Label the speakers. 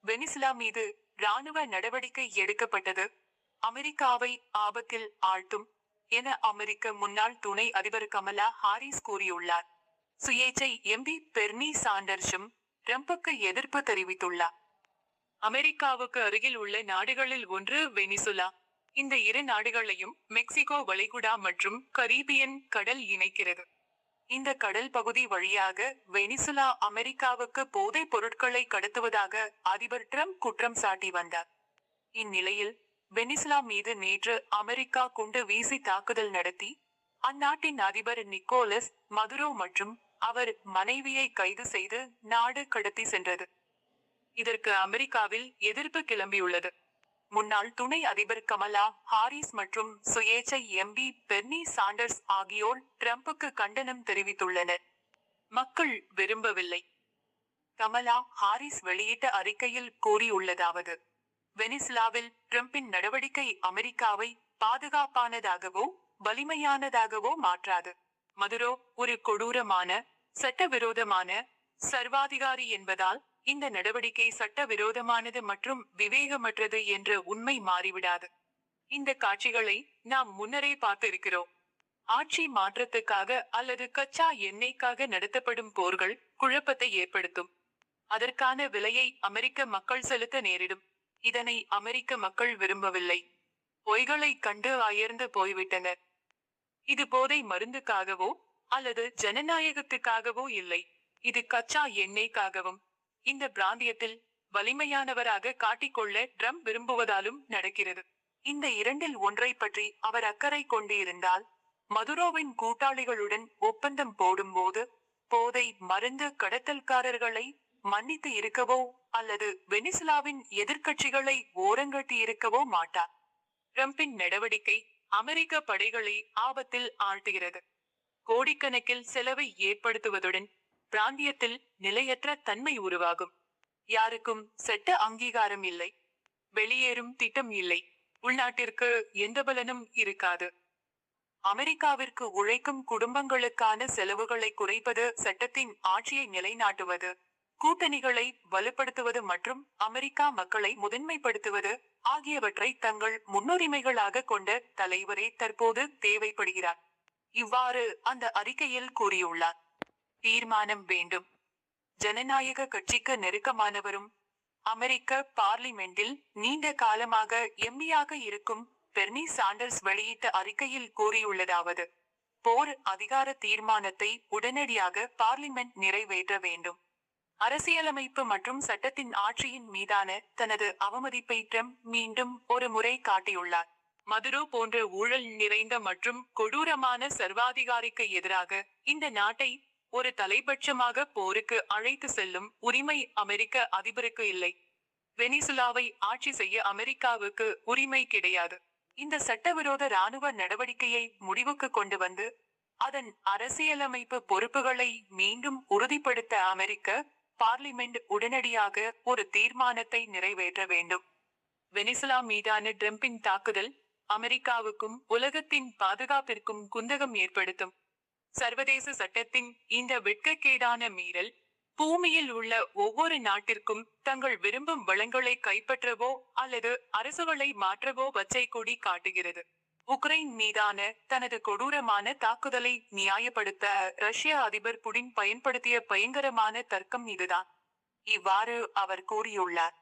Speaker 1: Venezuela மீது ராணுவ நடவடிக்கை எடுக்கப்பட்டது அமெரிக்காவை ஆபத்தில் ஆழ்த்தும் என அமெரிக்க முன்னாள் துணை அதிபர் கமலா ஹாரிஸ் கூறியுள்ளார். சுயேச்சை எம்பி பெர்னி சாண்டர்ஸும் ட்ரம்புக்கு எதிர்ப்பு தெரிவித்துள்ளார். அமெரிக்காவுக்கு அருகில் உள்ள நாடுகளில் ஒன்று வெனிசுலா. இந்த இரு நாடுகளையும் மெக்சிகோ வளைகுடா மற்றும் கரீபியன் கடல் இணைக்கிறது. இந்த கடல் பகுதி வழியாக வெனிசுலா அமெரிக்காவுக்கு போதைப் பொருட்களை கடத்துவதாக அதிபர் ட்ரம்ப் குற்றம் சாட்டி வந்தார். இந்நிலையில் வெனிசுலா மீது நேற்று அமெரிக்கா குண்டு வீசி தாக்குதல் நடத்தி அந்நாட்டின் அதிபர் நிக்கோலஸ் மதுரோ மற்றும் அவர் மனைவியை கைது செய்து நாடு கடத்தி சென்றது. இதற்கு அமெரிக்காவில் எதிர்ப்பு கிளம்பியுள்ளது. முன்னாள் துணை அதிபர் கமலா ஹாரிஸ் மற்றும் சுயேச்சை எம்பி பெர்னி சாண்டர்ஸ் ஆகியோர் ட்ரம்புக்கு கண்டனம் தெரிவித்துள்ளனர். மக்கள் விரும்பவில்லை. கமலா ஹாரிஸ் வெளியிட்ட அறிக்கையில் கூறியுள்ளதாவது: வெனிசுலாவில் ட்ரம்பின் நடவடிக்கை அமெரிக்காவை பாதுகாப்பானதாகவோ வலிமையானதாகவோ மாற்றாது. மதுரோ ஒரு கொடூரமான சட்டவிரோதமான சர்வாதிகாரி என்பதால் இந்த நடவடிக்கை சட்டவிரோதமானது மற்றும் விவேகமற்றது என்ற உண்மை மாறிவிடாது. இந்த காட்சிகளை நாம் முன்னரே பார்த்திருக்கிறோம். ஆட்சி மாற்றத்துக்காக அல்லது கச்சா எண்ணெய்க்காக நடத்தப்படும் போர்கள் குழப்பத்தை ஏற்படுத்தும். அதற்கான விலையை அமெரிக்க மக்கள் செலுத்த நேரிடும். இதனை அமெரிக்க மக்கள் விரும்பவில்லை. பொய்களை கண்டு அயர்ந்து போய்விட்டனர். இது போதை மருந்துக்காகவோ அல்லது ஜனநாயகத்துக்காகவோ இல்லை. இது கச்சா எண்ணெய்க்காகவும் இந்த பிராந்தியத்தில் வலிமையானவராக காட்டிக்கொள்ள ட்ரம்ப் விரும்புவதாலும் நடக்கிறது. இந்த இரண்டில் ஒன்றை பற்றி அவர் அக்கறை கொண்டு இருந்தால் மதுரோவின் கூட்டாளிகளுடன் ஒப்பந்தம் போடும்போது போதை மருந்து கடத்தல்காரர்களை மன்னித்து இருக்கவோ அல்லது வெனிசுலாவின் எதிர்க்கட்சிகளை ஓரங்கட்டி இருக்கவோ மாட்டார். ட்ரம்பின் நடவடிக்கை அமெரிக்க படைகளை ஆபத்தில் ஆழ்த்துகிறது. கோடிக்கணக்கில் செலவை ஏற்படுத்துவதுடன் பிராந்தியத்தில் நிலையற்ற தன்மை உருவாகும். யாருக்கும் சட்ட அங்கீகாரம் இல்லை. வெளியேறும் திட்டம் இல்லை. உள்நாட்டிற்கு எந்த பலனும் இருக்காது. அமெரிக்காவிற்கு உழைக்கும் குடும்பங்களுக்கான செலவுகளை குறைப்பது, சட்டத்தின் ஆட்சியை நிலைநாட்டுவது, கூட்டணிகளை வலுப்படுத்துவது மற்றும் அமெரிக்கா மக்களை முதன்மைப்படுத்துவது ஆகியவற்றை தங்கள் முன்னுரிமைகளாக கொண்ட தலைவரே தற்போது தேவைப்படுகிறார். இவ்வாறு அந்த அறிக்கையில் கூறியுள்ளார். தீர்மானம் வேண்டும். ஜனநாயக கட்சிக்கு நெருக்கமானவரும் அமெரிக்க பார்லிமெண்டில் நீண்ட காலமாக எம்பியாக இருக்கும் பெர்னி சாண்டர்ஸ் வெளியிட்ட அறிக்கையில் கூறியுள்ளதாவது: போர் அதிகார தீர்மானத்தை உடனடியாக பார்லிமெண்ட் நிறைவேற்ற வேண்டும். அரசியலமைப்பு மற்றும் சட்டத்தின் ஆட்சியின் மீதான தனது அவமதிப்பை ட்ரம்ப் மீண்டும் ஒரு முறை காட்டியுள்ளார். மதுரோ போன்ற ஊழல் நிறைந்த மற்றும் கொடூரமான சர்வாதிகாரிக்கு எதிராக இந்த நாட்டை ஒரு தலைபட்சமாக போருக்கு அழைத்து செல்லும் உரிமை அமெரிக்க அதிபருக்கு இல்லை. வெனிசுலாவை ஆட்சி செய்ய அமெரிக்காவுக்கு உரிமை கிடையாது. இந்த சட்டவிரோத ராணுவ நடவடிக்கையை முடிவுக்கு கொண்டு வந்து அதன் அரசியலமைப்பு பொறுப்புகளை மீண்டும் உறுதிப்படுத்த அமெரிக்க பார்லிமெண்ட் உடனடியாக ஒரு தீர்மானத்தை நிறைவேற்ற வேண்டும். வெனிசுலா மீதான ட்ரம்பின் தாக்குதல் அமெரிக்காவுக்கும் உலகத்தின் பாதுகாப்பிற்கும் குந்தகம் ஏற்படுத்தும். சர்வதேச சட்டத்தின் இந்த வெட்கக்கேடான மீறல் பூமியில் உள்ள ஒவ்வொரு நாட்டிற்கும் தங்கள் விரும்பும் வளங்களை கைப்பற்றவோ அல்லது அரசுகளை மாற்றவோ பச்சை கொடி காட்டுகிறது. உக்ரைன் மீதான தனது கொடூரமான தாக்குதலை நியாயப்படுத்த ரஷ்ய அதிபர் புடின் பயன்படுத்திய பயங்கரமான தர்க்கம் இதுதான். இவ்வாறு அவர் கூறியுள்ளார்.